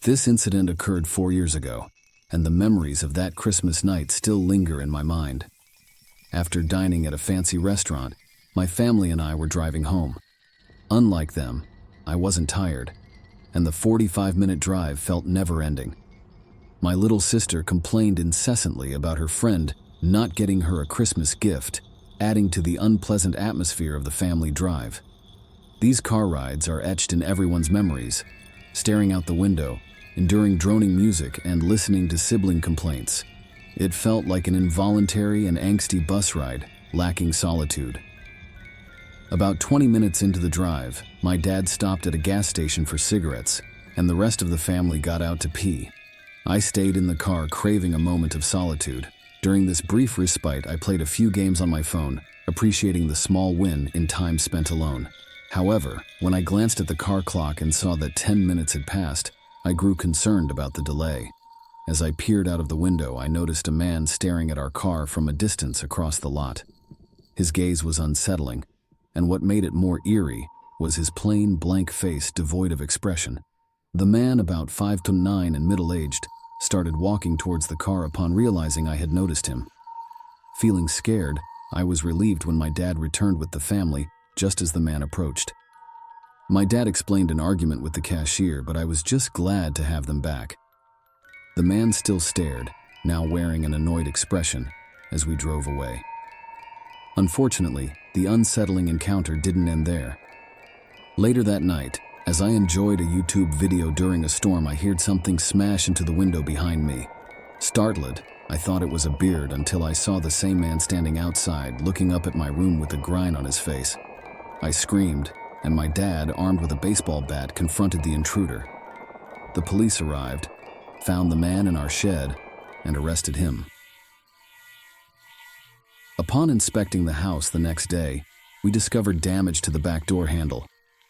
This incident occurred 4 years ago, and the memories of that Christmas night still linger in my mind. After dining at a fancy restaurant, my family and I were driving home. Unlike them, I wasn't tired, and the 45-minute drive felt never-ending. My little sister complained incessantly about her friend not getting her a Christmas gift, adding to the unpleasant atmosphere of the family drive. These car rides are etched in everyone's memories, staring out the window, enduring droning music, and listening to sibling complaints. It felt like an involuntary and angsty bus ride, lacking solitude. About 20 minutes into the drive, my dad stopped at a gas station for cigarettes, and the rest of the family got out to pee. I stayed in the car craving a moment of solitude. During this brief respite, I played a few games on my phone, appreciating the small win in time spent alone. However, when I glanced at the car clock and saw that 10 minutes had passed, I grew concerned about the delay. As I peered out of the window, I noticed a man staring at our car from a distance across the lot. His gaze was unsettling, and what made it more eerie was his plain, blank face devoid of expression. The man, about 5'9" and middle-aged, started walking towards the car upon realizing I had noticed him. Feeling scared, I was relieved when my dad returned with the family just as the man approached. My dad explained an argument with the cashier, but I was just glad to have them back. The man still stared, now wearing an annoyed expression, as we drove away. Unfortunately, the unsettling encounter didn't end there. Later that night, as I enjoyed a YouTube video during a storm, I heard something smash into the window behind me. Startled, I thought it was a beard until I saw the same man standing outside, looking up at my room with a grin on his face. I screamed, and my dad, armed with a baseball bat, confronted the intruder. The police arrived, found the man in our shed, and arrested him. Upon inspecting the house the next day, we discovered damage to the back door handle,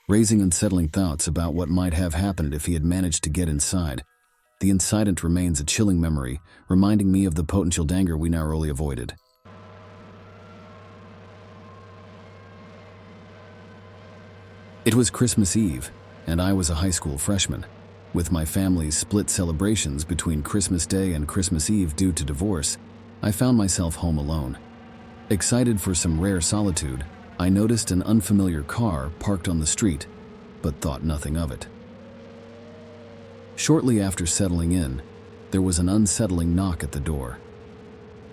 raising unsettling thoughts about what might have happened if he had managed to get inside. The incident remains a chilling memory, reminding me of the potential danger we narrowly avoided. It was Christmas Eve, and I was a high school freshman. With my family's split celebrations between Christmas Day and Christmas Eve due to divorce, I found myself home alone. Excited for some rare solitude, I noticed an unfamiliar car parked on the street, but thought nothing of it. Shortly after settling in, there was an unsettling knock at the door.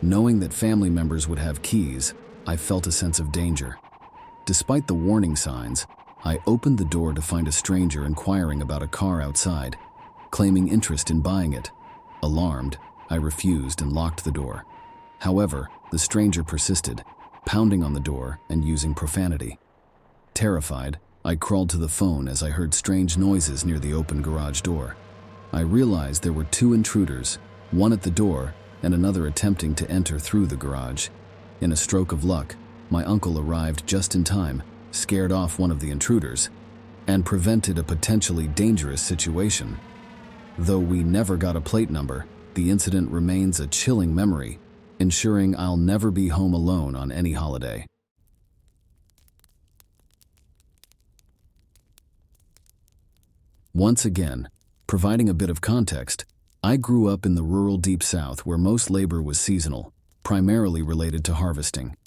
Knowing that family members would have keys, I felt a sense of danger. Despite the warning signs, I opened the door to find a stranger inquiring about a car outside, claiming interest in buying it. Alarmed, I refused and locked the door. However, the stranger persisted, pounding on the door and using profanity. Terrified, I crawled to the phone as I heard strange noises near the open garage door. I realized there were two intruders, one at the door and another attempting to enter through the garage. In a stroke of luck, my uncle arrived just in time, scared off one of the intruders, and prevented a potentially dangerous situation. Though we never got a plate number, the incident remains a chilling memory, ensuring I'll never be home alone on any holiday. Once again, providing a bit of context, I grew up in the rural Deep South where most labor was seasonal, primarily related to harvesting.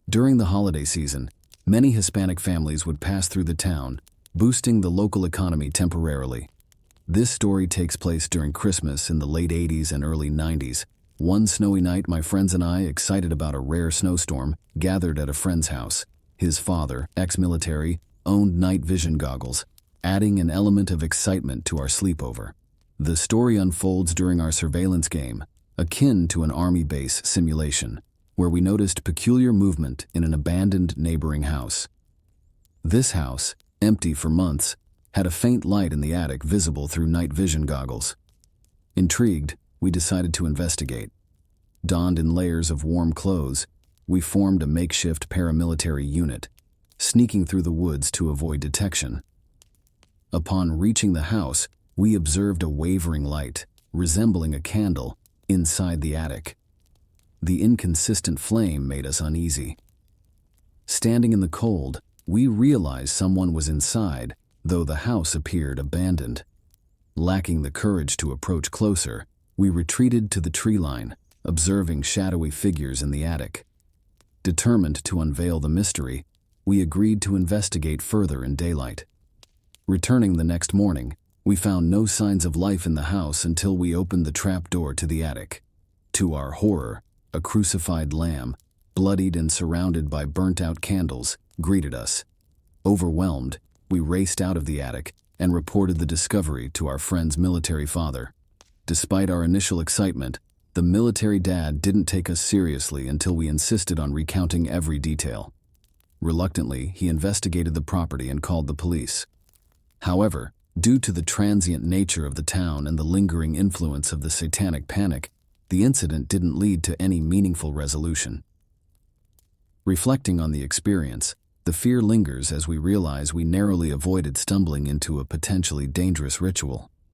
During the holiday season, many Hispanic families would pass through the town, boosting the local economy temporarily. This story takes place during Christmas in the late 80s and early 90s. One snowy night, my friends and I, excited about a rare snowstorm, gathered at a friend's house. His father, ex-military, owned night vision goggles, adding an element of excitement to our sleepover. The story unfolds during our surveillance game, akin to an army base simulation, where we noticed peculiar movement in an abandoned neighboring house. This house, empty for months, had a faint light in the attic visible through night vision goggles. Intrigued, we decided to investigate. Donned in layers of warm clothes, we formed a makeshift paramilitary unit, sneaking through the woods to avoid detection. Upon reaching the house, we observed a wavering light, resembling a candle, inside the attic. The inconsistent flame made us uneasy. Standing in the cold, we realized someone was inside, though the house appeared abandoned. Lacking the courage to approach closer, we retreated to the tree line, observing shadowy figures in the attic. Determined to unveil the mystery, we agreed to investigate further in daylight. Returning the next morning, we found no signs of life in the house until we opened the trap door to the attic. To our horror, a crucified lamb, bloodied and surrounded by burnt-out candles, greeted us. Overwhelmed, we raced out of the attic and reported the discovery to our friend's military father. Despite our initial excitement, the military dad didn't take us seriously until we insisted on recounting every detail. Reluctantly, he investigated the property and called the police. However, due to the transient nature of the town and the lingering influence of the satanic panic, the incident didn't lead to any meaningful resolution. Reflecting on the experience, the fear lingers as we realize we narrowly avoided stumbling into a potentially dangerous ritual.